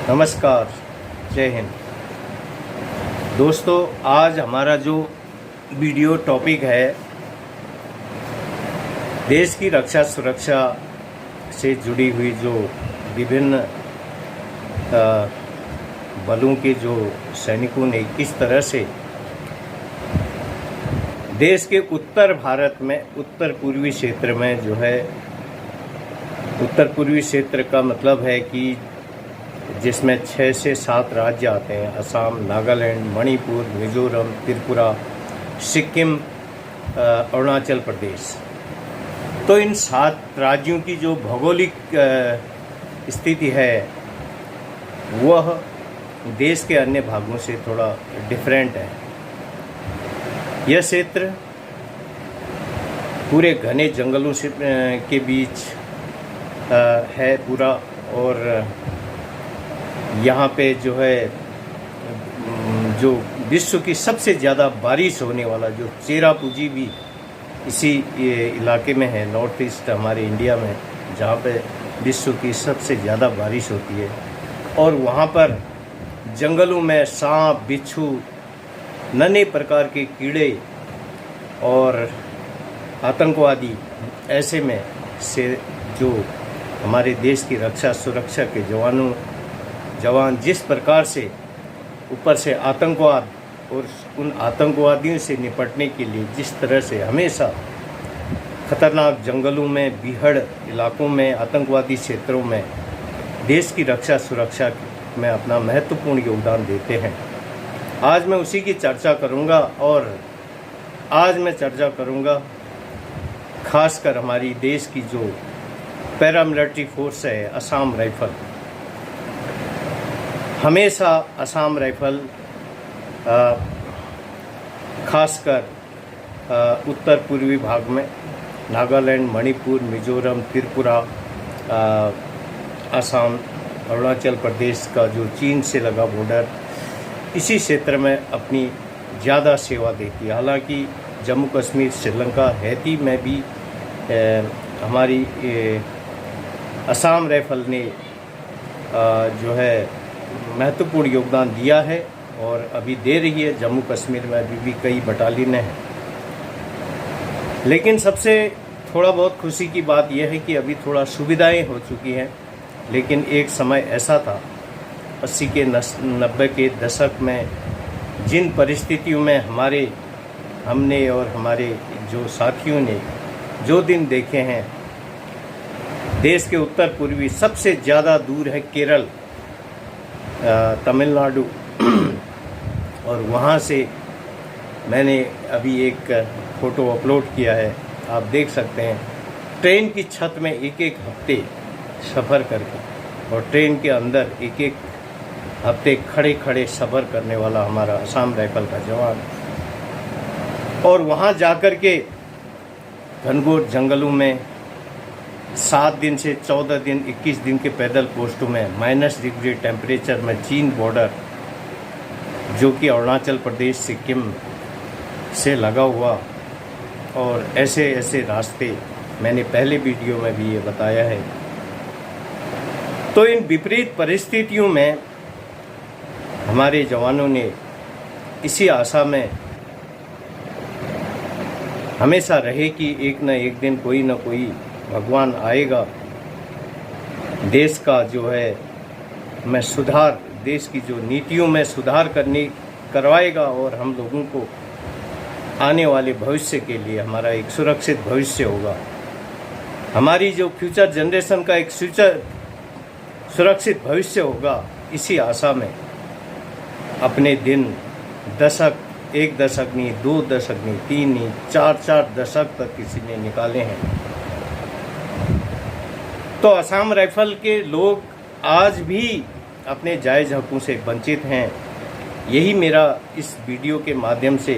नमस्कार, जय हिंद। दोस्तों, आज हमारा जो वीडियो टॉपिक है देश की रक्षा सुरक्षा से जुड़ी हुई जो विभिन्न बलों के जो सैनिकों ने किस तरह से देश के उत्तर भारत में उत्तर पूर्वी क्षेत्र में जो है, उत्तर पूर्वी क्षेत्र का मतलब है कि जिसमें 6 से 7 राज्य आते हैं, असम, नागालैंड, मणिपुर, मिजोरम, त्रिपुरा, सिक्किम, अरुणाचल प्रदेश। तो इन 7 राज्यों की जो भौगोलिक स्थिति है वह देश के अन्य भागों से थोड़ा डिफरेंट है। यह क्षेत्र पूरे घने जंगलों से के बीच है पूरा, और यहाँ पे जो है जो विश्व की सबसे ज़्यादा बारिश होने वाला जो चेरापूंजी भी इसी इलाके में है, नॉर्थ ईस्ट हमारे इंडिया में, जहाँ पे विश्व की सबसे ज़्यादा बारिश होती है। और वहाँ पर जंगलों में सांप, बिच्छू, नन्हे प्रकार के कीड़े और आतंकवादी, ऐसे में से जो हमारे देश की रक्षा सुरक्षा के जवान जिस प्रकार से ऊपर से आतंकवाद और उन आतंकवादियों से निपटने के लिए जिस तरह से हमेशा खतरनाक जंगलों में, बीहड़ इलाकों में, आतंकवादी क्षेत्रों में देश की रक्षा सुरक्षा में अपना महत्वपूर्ण योगदान देते हैं, आज मैं उसी की चर्चा करूंगा। और आज मैं चर्चा करूंगा खासकर हमारी देश की जो पैरामिलिट्री फोर्स है, असम राइफल। हमेशा असम राइफल खासकर उत्तर पूर्वी भाग में नागालैंड, मणिपुर, मिजोरम, त्रिपुरा, असम, अरुणाचल प्रदेश का जो चीन से लगा बॉर्डर, इसी क्षेत्र में अपनी ज़्यादा सेवा देती है। हालांकि जम्मू कश्मीर, श्रीलंका, हैती में भी हमारी असम राइफल ने जो है महत्वपूर्ण योगदान दिया है और अभी दे रही है। जम्मू कश्मीर में अभी भी कई बटालियन हैं। लेकिन सबसे थोड़ा बहुत खुशी की बात यह है कि अभी थोड़ा सुविधाएं हो चुकी हैं। लेकिन एक समय ऐसा था 80 के 90 के दशक में, जिन परिस्थितियों में हमने और हमारे जो साथियों ने जो दिन देखे हैं, देश के उत्तर पूर्वी सबसे ज़्यादा दूर है केरल, तमिलनाडु, और वहाँ से मैंने अभी एक फ़ोटो अपलोड किया है, आप देख सकते हैं। ट्रेन की छत में एक हफ्ते सफ़र करके, और ट्रेन के अंदर एक हफ्ते खड़े खड़े सफ़र करने वाला हमारा असम राइफल का जवान, और वहाँ जाकर के घनघोर जंगलों में 7 दिन से 14 दिन, 21 दिन के पैदल पोस्टों में -डिग्री टेम्परेचर में चीन बॉर्डर, जो कि अरुणाचल प्रदेश, सिक्किम से लगा हुआ, और ऐसे ऐसे रास्ते मैंने पहले वीडियो में भी ये बताया है। तो इन विपरीत परिस्थितियों में हमारे जवानों ने इसी आशा में हमेशा रहे कि एक न एक दिन कोई न कोई भगवान आएगा, देश का जो है मैं सुधार, देश की जो नीतियों में सुधार करवाएगा, और हम लोगों को आने वाले भविष्य के लिए हमारा एक सुरक्षित भविष्य होगा। हमारी जो फ्यूचर जनरेशन का एक सुरक्षित भविष्य होगा। इसी आशा में अपने दिन दशक, 1 दशक नहीं, 2 दशक नहीं, 3 नहीं, 4 दशक तक किसी ने निकाले हैं। तो असम राइफल के लोग आज भी अपने जायज़ हकों से वंचित हैं। यही मेरा इस वीडियो के माध्यम से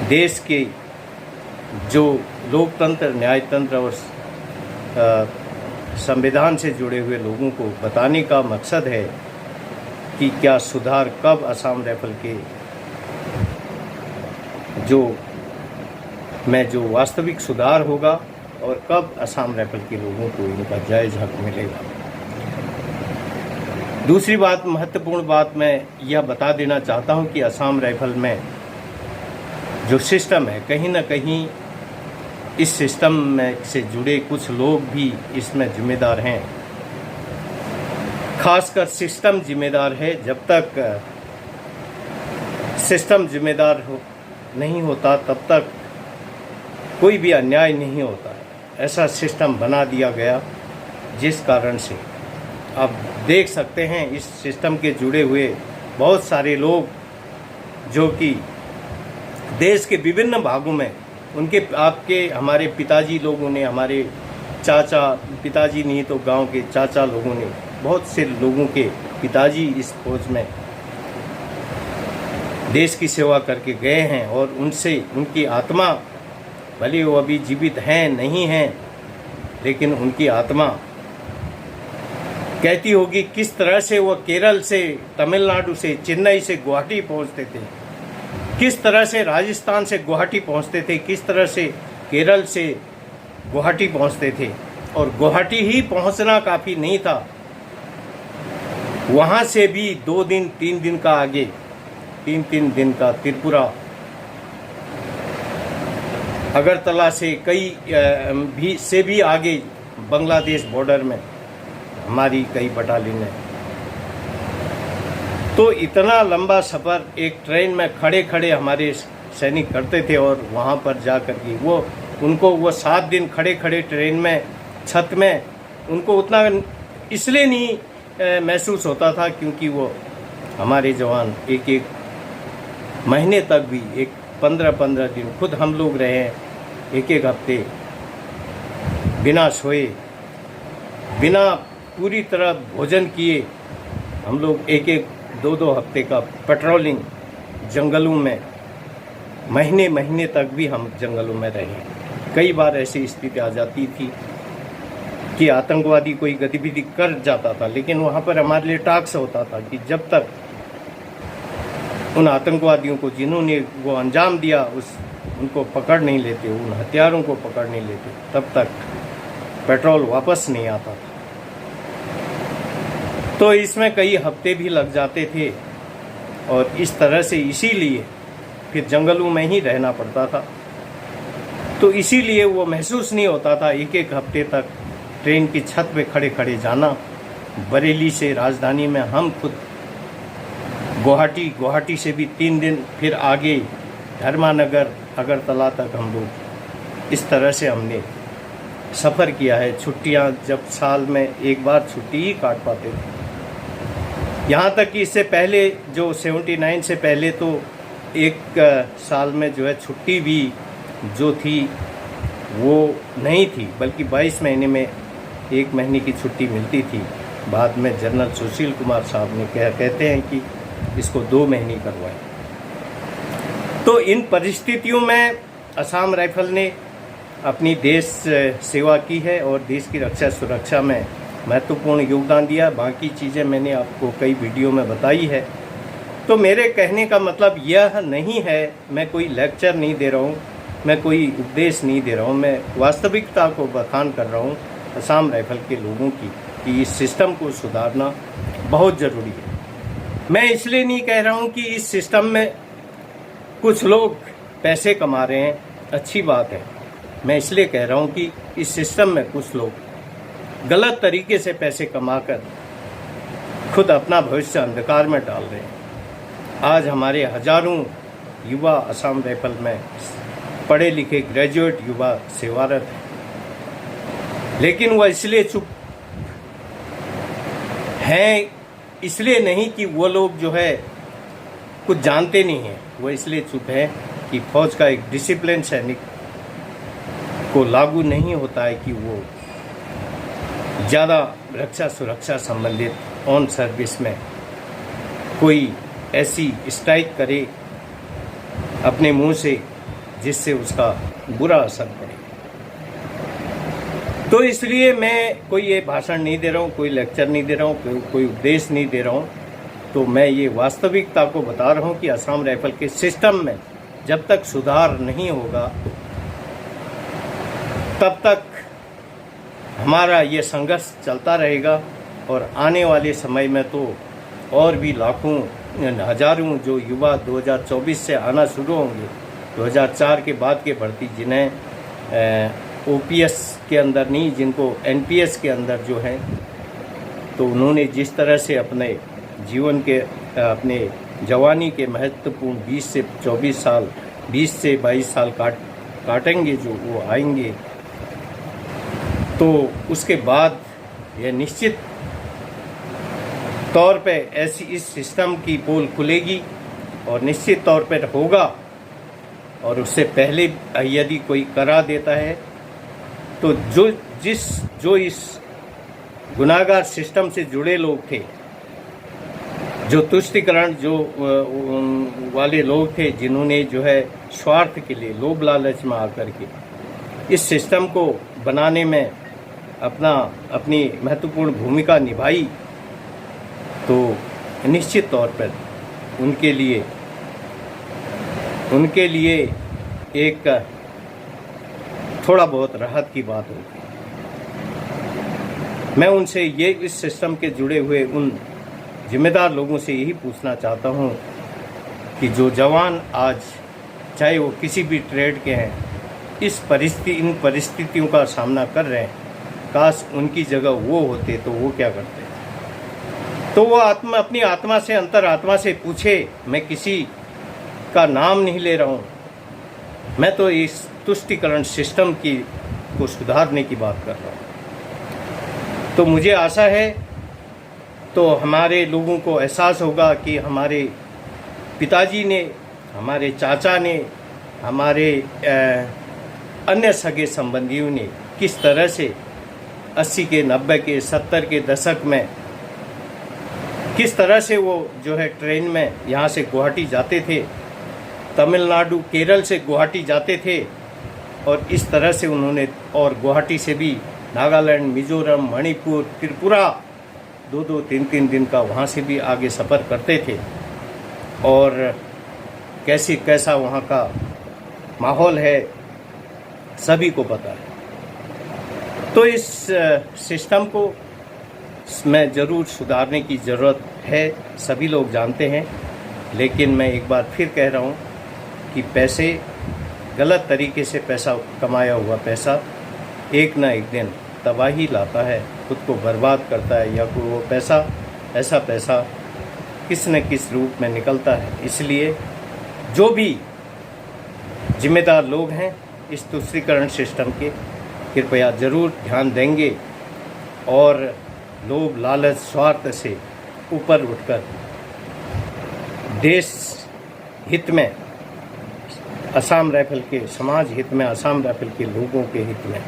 देश के जो लोकतंत्र, न्यायतंत्र और संविधान से जुड़े हुए लोगों को बताने का मकसद है कि क्या सुधार, कब असम राइफल के जो वास्तविक सुधार होगा, और कब असम राइफल के लोगों को इनका जायज़ हक मिलेगा। दूसरी बात, महत्वपूर्ण बात मैं यह बता देना चाहता हूं कि असम राइफल में जो सिस्टम है, कहीं ना कहीं इस सिस्टम में से जुड़े कुछ लोग भी इसमें जिम्मेदार हैं। खासकर सिस्टम जिम्मेदार है। जब तक सिस्टम जिम्मेदार नहीं होता तब तक कोई भी अन्याय नहीं होता है। ऐसा सिस्टम बना दिया गया जिस कारण से आप देख सकते हैं इस सिस्टम के जुड़े हुए बहुत सारे लोग जो कि देश के विभिन्न भागों में उनके आपके हमारे पिताजी लोगों ने, हमारे चाचा, पिताजी नहीं तो गांव के चाचा लोगों ने, बहुत से लोगों के पिताजी इस फौज में देश की सेवा करके गए हैं और उनसे उनकी आत्मा, भले वो अभी जीवित हैं नहीं हैं, लेकिन उनकी आत्मा कहती होगी किस तरह से वो केरल से, तमिलनाडु से, चेन्नई से गुवाहाटी पहुंचते थे, किस तरह से राजस्थान से गुवाहाटी पहुंचते थे, किस तरह से केरल से गुवाहाटी पहुंचते थे। और गुवाहाटी ही पहुंचना काफ़ी नहीं था, वहाँ से भी 2 दिन 3 दिन का आगे, 3 दिन का त्रिपुरा, अगरतला से कई भी आगे बांग्लादेश बॉर्डर में हमारी कई बटालियन है। तो इतना लंबा सफ़र एक ट्रेन में खड़े खड़े हमारे सैनिक करते थे और वहाँ पर जा कर के वो 7 दिन खड़े खड़े ट्रेन में, छत में, उनको उतना इसलिए नहीं महसूस होता था क्योंकि वो हमारे जवान एक महीने तक भी, एक 15 दिन, खुद हम लोग रहे हैं एक हफ्ते बिना सोए, बिना पूरी तरह भोजन किए, हम लोग 1-2 हफ्ते का पेट्रोलिंग जंगलों में, महीने तक भी हम जंगलों में रहे। कई बार ऐसी स्थिति आ जाती थी कि आतंकवादी कोई गतिविधि कर जाता था, लेकिन वहाँ पर हमारे लिए टास्क होता था कि जब तक उन आतंकवादियों को जिन्होंने वो अंजाम दिया उनको पकड़ नहीं लेते, उन हथियारों को पकड़ नहीं लेते, तब तक पेट्रोल वापस नहीं आता था। तो इसमें कई हफ्ते भी लग जाते थे और इस तरह से इसीलिए फिर जंगलों में ही रहना पड़ता था। तो इसीलिए वो महसूस नहीं होता था 1 हफ्ते तक ट्रेन की छत पे खड़े खड़े जाना। बरेली से राजधानी में हम खुद गुवाहाटी से भी 3 दिन, फिर आगे धर्मानगर, अगरतला तक हम लोग इस तरह से हमने सफ़र किया है। छुट्टियां जब साल में एक बार छुट्टी ही काट पाते थे। यहाँ तक कि इससे पहले जो 79 से पहले तो 1 साल में जो है छुट्टी भी जो थी वो नहीं थी, बल्कि 22 महीने में 1 महीने की छुट्टी मिलती थी। बाद में जनरल सुशील कुमार साहब ने कहते हैं कि इसको 2 महीने करवाए। तो इन परिस्थितियों में असम राइफल ने अपनी देश सेवा की है और देश की रक्षा सुरक्षा में महत्वपूर्ण योगदान दिया। बाकी चीज़ें मैंने आपको कई वीडियो में बताई है। तो मेरे कहने का मतलब यह नहीं है, मैं कोई लेक्चर नहीं दे रहा हूँ, मैं कोई उपदेश नहीं दे रहा हूँ, मैं वास्तविकता को बखान कर रहा हूँ असम राइफल के लोगों की कि इस सिस्टम को सुधारना बहुत ज़रूरी है। मैं इसलिए नहीं कह रहा हूँ कि इस सिस्टम में कुछ लोग पैसे कमा रहे हैं, अच्छी बात है। मैं इसलिए कह रहा हूँ कि इस सिस्टम में कुछ लोग गलत तरीके से पैसे कमाकर खुद अपना भविष्य अंधकार में डाल रहे हैं। आज हमारे हजारों युवा असम राइफल में पढ़े लिखे ग्रेजुएट युवा सेवारत हैं, लेकिन वह इसलिए चुप हैं, इसलिए नहीं कि वो लोग जो है कुछ जानते नहीं हैं, वो इसलिए चुप है कि फौज का एक डिसिप्लिन सैनिक को लागू नहीं होता है कि वो ज़्यादा रक्षा सुरक्षा संबंधित ऑन सर्विस में कोई ऐसी स्ट्राइक करे अपने मुंह से जिससे उसका बुरा असर पड़े। तो इसलिए मैं कोई ये भाषण नहीं दे रहा हूँ, कोई लेक्चर नहीं दे रहा हूँ, कोई उपदेश नहीं दे रहा हूँ। तो मैं ये वास्तविकता को बता रहा हूँ कि असम राइफल के सिस्टम में जब तक सुधार नहीं होगा तब तक हमारा ये संघर्ष चलता रहेगा और आने वाले समय में तो और भी लाखों हजारों जो युवा 2024 से आना शुरू होंगे, 2004 के बाद के भर्ती, जिन्हें ओपीएस के अंदर नहीं, जिनको एनपीएस के अंदर जो है, तो उन्होंने जिस तरह से अपने जीवन के अपने जवानी के महत्वपूर्ण 20 से 24 साल 20 से 22 साल काटेंगे, जो वो आएंगे, तो उसके बाद यह निश्चित तौर पे ऐसी इस सिस्टम की पोल खुलेगी और निश्चित तौर पर होगा। और उससे पहले यदि कोई करा देता है तो जो इस गुनाहगार सिस्टम से जुड़े लोग थे, जो तुष्टिकरण जो वाले लोग थे, जिन्होंने जो है स्वार्थ के लिए, लोभ लालच में आकर के इस सिस्टम को बनाने में अपनी महत्वपूर्ण भूमिका निभाई, तो निश्चित तौर पर उनके लिए एक थोड़ा बहुत राहत की बात होगी। मैं उनसे ये इस सिस्टम के जुड़े हुए उन जिम्मेदार लोगों से यही पूछना चाहता हूँ कि जो जवान आज, चाहे वो किसी भी ट्रेड के हैं, इन परिस्थितियों का सामना कर रहे हैं, काश उनकी जगह वो होते तो वो क्या करते। तो वो अपनी आत्मा से, अंतरात्मा से पूछे। मैं किसी का नाम नहीं ले रहा हूँ, मैं तो इस तुष्टिकरण सिस्टम को सुधारने की बात कर रहा हूँ। तो मुझे आशा है, तो हमारे लोगों को एहसास होगा कि हमारे पिताजी ने, हमारे चाचा ने, हमारे अन्य सगे संबंधियों ने किस तरह से 80 के 90 के 70 के दशक में किस तरह से वो जो है ट्रेन में यहाँ से गुवाहाटी जाते थे, तमिलनाडु केरल से गुवाहाटी जाते थे, और इस तरह से उन्होंने, और गुवाहाटी से भी नागालैंड, मिजोरम, मणिपुर, त्रिपुरा 2-2, 3-3 दिन का वहाँ से भी आगे सफ़र करते थे। और कैसा वहाँ का माहौल है सभी को पता है। तो इस सिस्टम को में ज़रूर सुधारने की ज़रूरत है, सभी लोग जानते हैं। लेकिन मैं एक बार फिर कह रहा हूँ कि पैसे, गलत तरीके से पैसा, कमाया हुआ पैसा एक ना एक दिन तबाही लाता है, खुद को बर्बाद करता है, या कोई वो ऐसा पैसा किस न किस रूप में निकलता है। इसलिए जो भी जिम्मेदार लोग हैं इस तुष्टिकरण सिस्टम के, कृपया ज़रूर ध्यान देंगे और लोभ लालच स्वार्थ से ऊपर उठकर देश हित में, असम राइफल के समाज हित में, असम राइफल के लोगों के हित में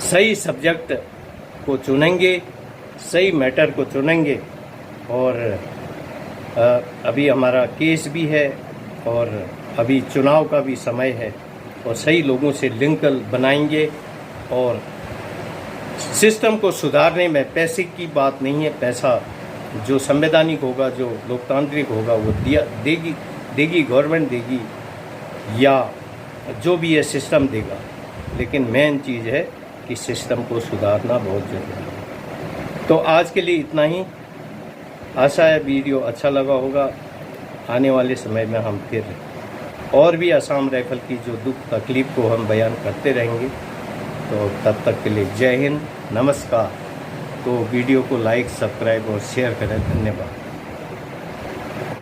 सही सब्जेक्ट को चुनेंगे, सही मैटर को चुनेंगे। और अभी हमारा केस भी है और अभी चुनाव का भी समय है, और सही लोगों से लिंक बनाएंगे। और सिस्टम को सुधारने में पैसे की बात नहीं है, पैसा जो संवैधानिक होगा, जो लोकतांत्रिक होगा, वो देगी गवर्नमेंट देगी, या जो भी ये सिस्टम देगा। लेकिन मेन चीज़ है कि सिस्टम को सुधारना बहुत ज़रूरी है। तो आज के लिए इतना ही। आशा है वीडियो अच्छा लगा होगा। आने वाले समय में हम फिर और भी असम राइफल की जो दुख तकलीफ़ को हम बयान करते रहेंगे। तो तब तक के लिए जय हिंद, नमस्कार। तो वीडियो को लाइक, सब्सक्राइब और शेयर करें। धन्यवाद।